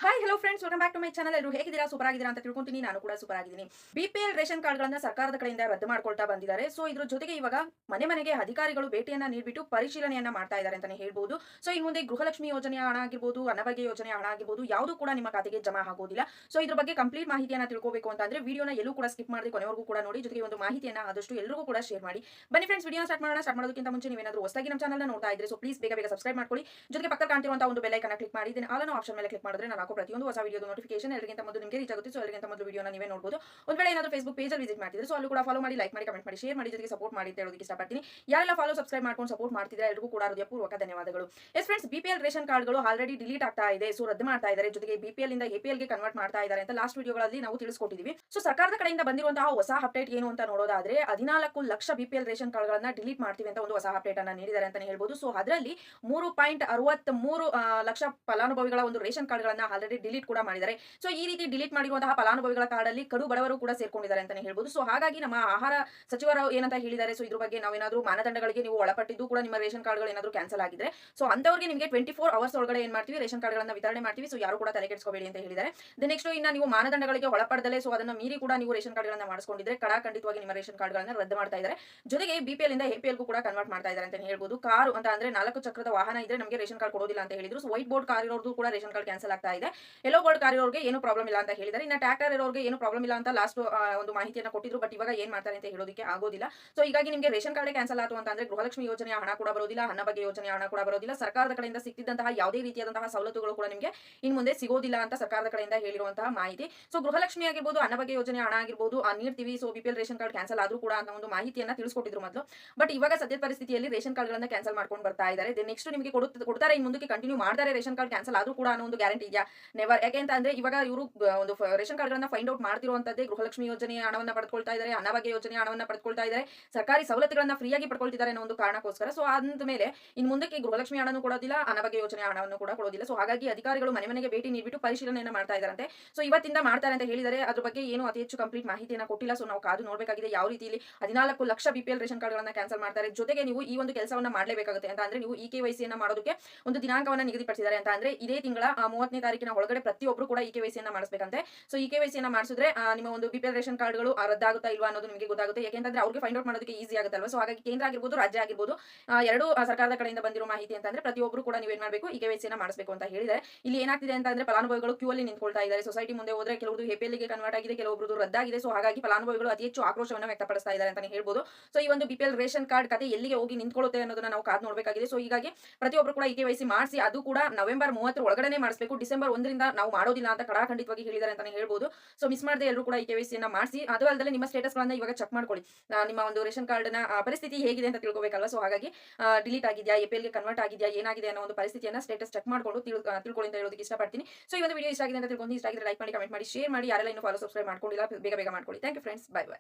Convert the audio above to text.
Hi hello friends, welcome back to my channel. ಎಲ್ಲರೂ ಹೇಗಿದ್ದೀರಾ? Super ಆಗಿದ್ದೀರಾ ಅಂತ ತಿಳ್ಕೊಂತೀನಿ. ನಾನು ಕೂಡ ಸೂಪರ್ ಆಗಿದ್ದೀನಿ. ಬಿಪಿಎಲ್ ರೇಷನ್ ಕಾರ್ಡ್ಗಳನ್ನ ಸರ್ಕಾರದ ಕಡೆಯಿಂದ ರದ್ದು ಮಾಡ್ಕೊಳ್ತಾ ಬಂದಿದ್ದಾರೆ. ಸೊ ಇದ್ರ ಜೊತೆಗೆ ಇವಾಗ ಮನೆ ಮನೆಗೆ ಅಧಿಕಾರಿಗಳು ಭೇಟಿಯನ್ನ ನೀಡಿಬಿಟ್ಟು ಪರಿಶೀಲನೆಯನ್ನ ಮಾಡ್ತಾ ಇದ್ದಾರೆ ಅಂತಾನೆ ಹೇಳ್ಬೋದು. ಸೊ ಇನ್ನು ಮುಂದೆ ಗೃಹಲಕ್ಷ್ಮಿ ಯೋಜನೆಯ ಹಣ ಆಗಿರ್ಬೋದು, ಅನ್ನಭಾಗ್ಯ ಯೋಜನೆಯ ಹಣ ಆಗಿರ್ಬೋದು, ಯಾವುದು ಕೂಡ ನಿಮ್ಮ ಖಾತೆಗೆ ಜಮಾ ಆಗೋದಿಲ್ಲ. ಸೊ ಇದ್ರ ಬಗ್ಗೆ ಕಂಪ್ಲೀಟ್ ಮಾಹಿತಿಯನ್ನ ತಿಳ್ಕೋಬೇಕು ಅಂತಂದ್ರೆ ವಿಡಿಯೋನ ಎಲ್ಲೂ ಕೂಡ ಸ್ಕಿಪ್ ಮಾಡದೆ ಕೊನೆವರೆಗೂ ಕೂಡ ನೋಡಿ. ಜೊತೆಗೆ ಒಂದು ಮಾಹಿತಿಯನ್ನ ಆದಷ್ಟು ಎಲ್ಲರಿಗೂ ಕೂಡ ಶೇರ್ ಮಾಡಿ. ಬನ್ನಿ ಫ್ರೆಂಡ್ಸ್, ವಿಡಿಯೋ ಸ್ಟಾರ್ಟ್ ಮಾಡೋಣ. ಸ್ಟಾರ್ಟ್ ಮಾಡೋದಕ್ಕಿಂತ ಮುಂಚೆ ನೀವೇನಾದರೂ ಹೊಸದಾಗಿ ನಮ್ಮ ಚಾನಲ್ನ ನೋಡ್ತಾ ಇದ್ರೆ ಸೊ ಪ್ಲೀಸ್ ಬೇಗ ಬೇಗ ಸಬ್ಸ್ಕ್ರೈಬ್ ಮಾಡ್ಕೊಳ್ಳಿ. ಜೊತೆಗೆ ಪಕ್ಕ ಕಾಣ್ತಿರುವಂತಹ ಒಂದು ಬೆಲ್ ಐಕಾನ್ ಕ್ಲಿಕ್ ಮಾಡಿ ದೆನ್ ಆಲ್ ಅನ್ನೋ ಆಪ್ಷನ್ ಮೇಲೆ ಕ್ಲಿಕ್ ಮಾಡಿದ್ರೆ ನಾನು ಹಾಕೋ ಪ್ರತಿಯೊಂದು ಹೊಸ ವಿಡಿಯೋದ ನೋಟಿಫಿಕೇಶನ್ ಎಲ್ಲರಿಗಿಂತ ಮೊದಲು ನಿಮಗೆ ರೀಚ್ ಆಗುತ್ತೆ. ಸೊ ಎಲ್ಲರಿಗಿಂತ ಮೊದಲು ವಿಡಿಯೋನ ನೀವೇ ನೋಡಬಹುದು. ಒಂದು ವೇಳೆ ಏನಾದರೂ ಫೇಸ್ಬುಕ್ ಪೇಜ್ ಅಲ್ಲಿ ವಿಸಿಟ್ ಮಾಡ್ತಿದ್ರೆ ಸೊ ಅಲ್ಲೂ ಕೂಡ ಫಾಲೋ ಮಾಡಿ, ಲೈಕ್ ಮಾಡಿ, ಕಮೆಂಟ್ ಮಾಡಿ, ಶೇರ್ ಮಾಡಿ, ಜೊತೆಗೆ ಸಪೋರ್ಟ್ ಮಾಡಿ ಅಂತ ಹೇಳೋದಕ್ಕೆ ಇಷ್ಟಪಡ್ತೀನಿ. ಯಾರೆಲ್ಲ ಫಾಲೋ ಸಬ್ಸ್ಕ್ರೈಬ್ ಮಾಡ್ಕೊಂಡು ಸಪೋರ್ಟ್ ಮಾಡ್ತಿದ್ರೆ ಎಲ್ಲರಿಗೂ ಕೂಡ ಹೃದಯಪೂರ್ವಕ ಧನ್ಯವಾದಗಳು. ಎಸ್ ಫ್ರೆಂಡ್ಸ್, ಬಿಪಿಎಲ್ ರೇಷನ್ ಕಾರ್ಡ್ಗಳು ಆಲ್ರೆಡಿ ಡಿಲೀಟ್ ಆಗ್ತಾ ಇದೆ. ಸೊ ರದ್ದು ಮಾಡ್ತಾ ಇದ್ದಾರೆ. ಜೊತೆಗೆ ಬಿಪಿಎಲ್ ಇಂದ ಎಪಿಎಲ್ ಗೆ ಕನ್ವರ್ಟ್ ಮಾಡ್ತಾ ಇದ್ದಾರೆ ಅಂತ ಲಾಸ್ಟ್ ವಿಡಿಯೋಗಳಲ್ಲಿ ನಾವು ತಿಳಿಸ್ಕೊಟ್ಟಿದ್ದೀವಿ. ಸೊ ಸರ್ಕಾರದ ಕಡೆಯಿಂದ ಬಂದಿರುವಂತಹ ಹೊಸ ಅಪ್ಡೇಟ್ ಏನು ಅಂತ ನೋಡೋದಾದ್ರೆ 14 ಲಕ್ಷ ಬಿಪಿಎಲ್ ರೇಷನ್ ಕಾರ್ಡ್ಗಳನ್ನ ಡಿಲೀಟ್ ಮಾಡ್ತೀವಿ ಅಂತ ಒಂದು ಹೊಸ ಅಪ್ಡೇಟ್ ಅನ್ನ ನೀಡಿದ್ದಾರೆ ಅಂತಾನೆ ಹೇಳ್ಬೋದು. ಸೊ ಅದರಲ್ಲಿ 3.63 ಲಕ್ಷ ಫಲಾನುಭವಿಗಳ ಒಂದು ರೇಷನ್ ಕಾರ್ಡ್ಗಳನ್ನ ಆಲ್ರೆಡಿ ಡಿಲೀಟ್ ಕೂಡ ಮಾಡಿದ್ದಾರೆ. ಸೊ ಈ ರೀತಿ ಡಿಲೀಟ್ ಮಾಡಿರುವಂತಹ ಫಲಾನುಭವಿಗಳ ಕಾರ್ಡ್ ಅಲ್ಲಿ ಕಡು ಬಡವರು ಕೂಡ ಸೇರ್ಕೊಂಡಿದ್ದಾರೆ ಅಂತಾನೆ ಹೇಳ್ಬೋದು. ಸೊ ಹಾಗಾಗಿ ನಮ್ಮ ಆಹಾರ ಸಚಿವರು ಏನಂತ ಹೇಳಿದ್ದಾರೆ, ಸೊ ಇದ್ರ ಬಗ್ಗೆ ನಾವೇನಾದ್ರೂ ಮಾನದಂಡಗಳಿಗೆ ನೀವು ಒಳಪಟ್ಟಿದ್ದು ಕೂಡ ನಿಮ್ಮ ರೇಷನ್ ಕಾರ್ಡ್ಗಳು ಏನಾದರೂ ಕ್ಯಾನ್ಸಲ್ ಆಗಿದ್ರೆ ಸೊ ಅಂತವರಿಗೆ ನಿಮಗೆ 24 ಅವರ್ಸ್ ಒಳಗಡೆ ಏನ್ ಮಾಡ್ತೀವಿ, ರೇಷನ್ ಕಾರ್ಡ್ಗಳನ್ನ ವಿತರಣೆ ಮಾಡ್ತೀವಿ. ಸೊ ಯಾರು ಕೂಡ ತಲೆ ಕೆಡಿಸ್ಕೋಬೇಡಿ ಅಂತ ಹೇಳಿದ್ದಾರೆ. ನೆಕ್ಸ್ಟ್ ಇನ್ನ ನೀವು ಮಾನದಂಡಗಳಿಗೆ ಒಳಪಡದಲ್ಲೇ ಸೊ ಅದನ್ನ ಮೀರಿ ಕೂಡ ನೀವು ರೇಷನ್ ಕಾರ್ಡ್ಗಳನ್ನ ಮಾಡಿಸ್ಕೊಂಡಿದ್ರೆ ಖಂಡಿತವಾಗಿ ನಿಮ್ಮ ರೇಷನ್ ಕಾರ್ಡ್ಗಳನ್ನ ರದ್ದು ಮಾಡ್ತಾ ಇದ್ದಾರೆ. ಜೊತೆಗೆ ಬಿಪಿಎಲ್ ಇಂದ ಎಪಿಎಲ್ ಕೂಡ ಕನ್ವರ್ಟ್ ಮಾಡ್ತಾ ಇದ್ದಾರೆ ಅಂತ ಹೇಳ್ಬೋದು. ಕಾರು ಅಂತ ಅಂದ್ರೆ 4 ಚಕ್ರದ ವಾಹನ ಇದ್ರೆ ನಮಗೆ ರೇಷನ್ ಕಾರ್ಡ್ ಕೊಡೋದಿಲ್ಲ ಅಂತ ಹೇಳಿದ್ರು. ಸೊ ವೈಟ್ ಬೋರ್ಡ್ ಕಾರ್ ಇರೋದು ಕೂಡ ರೇಷನ್ ಕಾರ್ಡ್ ಕ್ಯಾನ್ಸಲ್ ಆಗ್ತಾ ಇದೆ. ಯೆಲ್ಲೋ ಬೋರ್ಡ್ ಕಾರ್ ಇರೋರಿಗೆ ಏನು ಪ್ರಾಬ್ಲಮ್ ಇಲ್ಲ ಅಂತ ಹೇಳಿದ್ದಾರೆ. ಇನ್ನ ಟ್ರ್ಯಾಕ್ಟರ್ ಇರೋರಿಗೆ ಏನು ಪ್ರಾಬ್ಲಮ್ ಇಲ್ಲ ಅಂತ ಲಾಸ್ಟ್ ಒಂದು ಮಾಹಿತಿಯನ್ನು ಕೊಟ್ಟಿದ್ರು. ಬಟ್ ಇವಾಗ ಏನ್ ಮಾಡ್ತಾರೆ ಅಂತ ಹೇಳೋದಕ್ಕೆ ಆಗೋದಿಲ್ಲ. ಸೊ ಹೀಗಾಗಿ ನಿಮಗೆ ರೇಷನ್ ಕಾರ್ಡ್ ಕ್ಯಾನ್ಸಲ್ ಆಯ್ತು ಅಂತಂದ್ರೆ ಗೃಹಲಕ್ಷ್ಮಿ ಯೋಜನೆಯ ಹಣ ಕೂಡ ಬರೋದಿಲ್ಲ, ಅನ್ನಭಾಗ್ಯ ಯೋಜನೆಯ ಹಣ ಕೂಡ ಬರೋದಿಲ್ಲ. ಸರ್ಕಾರದ ಕಡೆಯಿಂದ ಸಿಕ್ತಿದ್ದಂತಹ ಯಾವುದೇ ರೀತಿಯಾದಂತಹ ಸವಲತ್ತುಗಳು ಕೂಡ ನಿಮಗೆ ಇನ್ನು ಮುಂದೆ ಸಿಗೋದಿಲ್ಲ ಅಂತ ಸರ್ಕಾರದ ಕಡೆಯಿಂದ ಹೇಳಿರುವಂತಹ ಮಾಹಿತಿ. ಸೊ ಗೃಹಲಕ್ಷ್ಮಿ ಆಗಿರ್ಬೋದು, ಅನ್ನಭಾಗ್ಯ ಯೋಜನೆಯ ಹಣ ಆಗಿರ್ಬೋದು ನೀಡ್ತೀವಿ. So BPL ration card cancel ಆದ್ರೂ ಕೂಡ ಅಂತ ಒಂದು ಮಾಹಿತಿಯನ್ನ ತಿಳಿಸ್ಕೊಟ್ಟಿದ್ರು ಮೊದಲು. ಬಟ್ ಇವಾಗ ಸದ್ಯದ ಪರಿಸ್ಥಿತಿಯಲ್ಲಿ ರೇಷನ್ ಕಾರ್ಡ್ಗಳನ್ನ ಕ್ಯಾನ್ಸಲ್ ಮಾಡ್ಕೊಂಡು ಬರ್ತಾ ಇದ್ದಾರೆ. ನೆಕ್ಸ್ಟ್ ನಿಮಗೆ ಕೊಡ್ತಾರೆ, ಇನ್ನು ಮುಂದಕ್ಕೆ ಕಂಟಿನ್ಯೂ ಮಾಡ್ತಾರೆ. ರೇಷನ್ ಕಾರ್ಡ್ ಕ್ಯಾನ್ಸಲ್ ಆದ್ರೂ ಕೂಡ ಅನ್ನೋ ಒಂದು ಗ್ಯಾರಂಟಿ ಇದೆಯಾ? ನೆವರ್. ಯಾಕೆ ಅಂತ ಅಂದ್ರೆ ಇವಾಗ ಇವರು ಒಂದು ರೇಷನ್ ಕಾರ್ಡ್ಗಳನ್ನ ಫೈಂಡ್ ಔಟ್ ಮಾಡ್ತಿರುವಂತದ್ದೇ ಗೃಹಲಕ್ಷ್ಮಿ ಯೋಜನೆಯ ಹಣವನ್ನ ಪಡೆದುಕೊಳ್ತಾ ಇದ್ದಾರೆ, ಅನ್ನಭಾಗ್ಯ ಯೋಜನೆಯ ಹಣವನ್ನ ಪಡೆದುಕೊಳ್ತಾ ಇದ್ದಾರೆ, ಸರ್ಕಾರಿ ಸವಲತ್ತುಗಳನ್ನ ಫ್ರೀಯಾಗಿ ಪಡ್ಕೊಳ್ತಿದ್ದಾರೆ ಅನ್ನೋ ಒಂದು ಕಾರಣಕ್ಕೋಸ್ಕರ. ಸೊ ಅಂದ ಮೇಲೆ ಇನ್ನು ಮುಂದಕ್ಕೆ ಗೃಹಲಕ್ಷ್ಮಿ ಹಣನೂ ಕೊಡೋದಿಲ್ಲ, ಅನ್ನಭಾಗ್ಯ ಯೋಜನೆಯ ಹಣವನ್ನು ಕೂಡ ಕೊಡೋದಿಲ್ಲ. ಸೊ ಹಾಗಾಗಿ ಅಧಿಕಾರಿಗಳು ಮನೆ ಮನೆಗೆ ಭೇಟಿ ನೀಡಿಬಿಟ್ಟು ಪರಿಶೀಲನೆಯನ್ನ ಮಾಡ್ತಾ ಇದ್ದಾರಂತೆ. ಸೊ ಇವತ್ತಿಂದ ಮಾಡ್ತಾರೆ ಅಂತ ಹೇಳಿದರೆ ಅದ್ರ ಬಗ್ಗೆ ಏನು ಅತಿ ಹೆಚ್ಚು ಕಂಪ್ಲೀಟ್ ಮಾಹಿತಿಯನ್ನ ಕೊಟ್ಟಿಲ್ಲ. ಸೊ ನಾವು ಕಾದು ನೋಡಬೇಕಾಗಿದೆ ಯಾವ ರೀತಿಯಲ್ಲಿ 14 ಲಕ್ಷ ಬಿಪಿಎಲ್ ರೇಷನ್ ಕಾರ್ಡ್ಗಳನ್ನ ಕ್ಯಾನ್ಸಲ್ ಮಾಡ್ತಾರೆ. ಜೊತೆಗೆ ನೀವು ಈ ಒಂದು ಕೆಲಸವನ್ನ ಮಾಡಲೇಬೇಕಾಗುತ್ತೆ ಅಂತ ಅಂದ್ರೆ ನೀವು ಇಕೆವೈಸಿಯನ್ನ ಮಾಡೋದಕ್ಕೆ ಒಂದು ದಿನಾಂಕವನ್ನ ನಿಗದಿಪಡಿಸಿದ್ದಾರೆ ಅಂತ ಅಂದ್ರೆ ಇದೇ ತಿಂಗಳ 30ನೇ ತಾರೀಕಿನ ಒಳಗಡೆ ಪ್ರತಿಯೊಬ್ಬರು ಕೂಡ ಇಕೆವೈಸಿಯನ್ನ ಮಾಡಿಸಬೇಕಂತೆ. ಸೊ ಇಕೆವೈಸಿಯನ್ನ ಮಾಡಿಸಿದ್ರೆ ನಿಮ್ಮ ಒಂದು ಬಿಪಿಎಲ್ ರೇಷನ್ ಕಾರ್ಡ್ಗಳು ರದ್ದಾಗುತ್ತಾ ಇಲ್ವಾ ಅನ್ನೋದು ನಿಮಗೆ ಗೊತ್ತಾಗುತ್ತೆ. ಯಾಕೆಂತಂದ್ರೆ ಅವ್ರಿಗೆ ಫೈಂಡ್ ಔಟ್ ಮಾಡೋದಕ್ಕೆ ಈಸಿ ಆಗುತ್ತಲ್ವಾ. ಸೊ ಹಾಗಾಗಿ ಕೇಂದ್ರ ಆಗಿರ್ಬೋದು, ರಾಜ್ಯ ಆಗಿರ್ಬೋದು, ಎರಡು ಸರ್ಕಾರದ ಕಡೆಯಿಂದ ಬಂದಿರೋ ಮಾಹಿತಿ ಅಂತಂದ್ರೆ ಪ್ರತಿಯೊಬ್ಬರು ಕೂಡ ನೀವೇನ್ ಮಾಡಬೇಕು, ಇಕೆವೈಸಿಯನ್ನ ಮಾಡಿಸಬೇಕು ಅಂತ ಹೇಳಿದ್ದಾರೆ. ಇಲ್ಲಿ ಏನಾಗ್ತಿದೆ ಅಂತ ಅಂದ್ರೆ ಫಲಾನುಭವಿಗಳು ಕ್ಯೂ ಅಲ್ಲಿ ನಿಂತ್ಕೊಳ್ತಾ ಇದ್ದಾರೆ. ಸೊಸೈಟಿ ಮುಂದೆ ಹೋದ್ರೆ ಕೆಲವರು ಎಪಿಎಲ್ ಗೆ ಕನ್ವರ್ಟ್ ಆಗಿದೆ, ಕೆಲವೊಬ್ಬರು ರದ್ದಾಗಿದೆ. ಸೊ ಹಾಗಾಗಿ ಫಲಾನುಭವಿಗಳು ಅತಿ ಹೆಚ್ಚು ಆಕ್ರೋಶವನ್ನು ವ್ಯಕ್ತಪಡಿಸ್ತಾ ಇದ್ದಾರೆ ಅಂತಾನೆ ಹೇಳ್ಬೋದು. ಸೊ ಈ ಒಂದು ಬಿಪಿಎಲ್ ರೇಷನ್ ಕಾರ್ಡ್ ಕತೆ ಎಲ್ಲಿಗೆ ಹೋಗಿ ನಿಂತ್ಕೊಳ್ಳುತ್ತೆ ಅನ್ನೋದನ್ನ ನಾವು ಕಾದು ನೋಡಬೇಕಾಗಿದೆ. ಸೊ ಹೀಗಾಗಿ ಪ್ರತಿಯೊಬ್ಬರು ಕೂಡ ಇಕೆವೈಸಿ ಮಾಡಿಸಿ, ಅದು ಕೂಡ ನವೆಂಬರ್ 30 ಒಳಗಡೆ ಮಾಡಿಸಬೇಕು. ಡಿಸೆಂಬರ್ 1ರಿಂದ ನಾವು ಮಾಡೋದಿಲ್ಲ ಅಂತ ಖಂಡಿತವಾಗಿ ಹೇಳಿದ್ದಾರೆ ಅಂತಾನೆ ಹೇಳ್ಬೋದು. ಸೊ ಮಿಸ್ ಮಾಡದೆ ಎಲ್ಲರೂ ಕೂಡ ಇಕೆವೈಸಿಯನ್ನ ಮಾಡಿಸಿ. ಅದು ಅಲ್ಲದೆ ನಿಮ್ಮ ಸ್ಟೇಟಸ್ ಗಳನ್ನ ಇವಾಗ ಚೆಕ್ ಮಾಡ್ಕೊಳ್ಳಿ. ನಿಮ್ಮ ಒಂದು ರೇಷನ್ ಕಾರ್ಡ್ ನ ಪರಿಸ್ಥಿತಿ ಹೇಗಿದೆ ಅಂತ ತಿಳ್ಕೊಬೇಕಲ್ವಾ. ಸೊ ಹಾಗಾಗಿ ಡಿಲೀಟ್ ಆಗಿದೆಯಾ, ಎಪಿಎಲ್ ಗೆ ಕನ್ವರ್ಟ್ ಆಗಿದೆಯಾ, ಏನಾಗಿದೆ ಅನ್ನೋ ಒಂದು ಪರಿಸ್ಥಿತಿಯನ್ನ ಸ್ಟೇಟಸ್ ಚೆಕ್ ಮಾಡ್ಕೊಂಡು ತಿಳ್ಕೊಳ್ಳಿ ಅಂತ ಹೇಳೋದಕ್ಕೆ ಇಷ್ಟಪಡ್ತೀನಿ. ಸೊ ಈ ಒಂದು ವಿಡಿಯೋ ಇಷ್ಟ ಆಗಿದೆ ಅಂತ ತಿಳ್ಕೊಂಡು ಇಷ್ಟ ಆಗಿದ್ರೆ ಲೈಕ್ ಮಾಡಿ, ಕಮೆಂಟ್ ಮಾಡಿ, ಶೇರ್ ಮಾಡಿ. ಯಾರೆಲ್ಲ ಇನ್ನು ಫಾಲೋ ಸಬ್ಸ್ಕ್ರೈಬ್ ಮಾಡ್ಕೊಂಡಿಲ್ಲ ಬೇಗ ಬೇಗ ಮಾಡ್ಕೊಳ್ಳಿ. Thank you friends, bye by.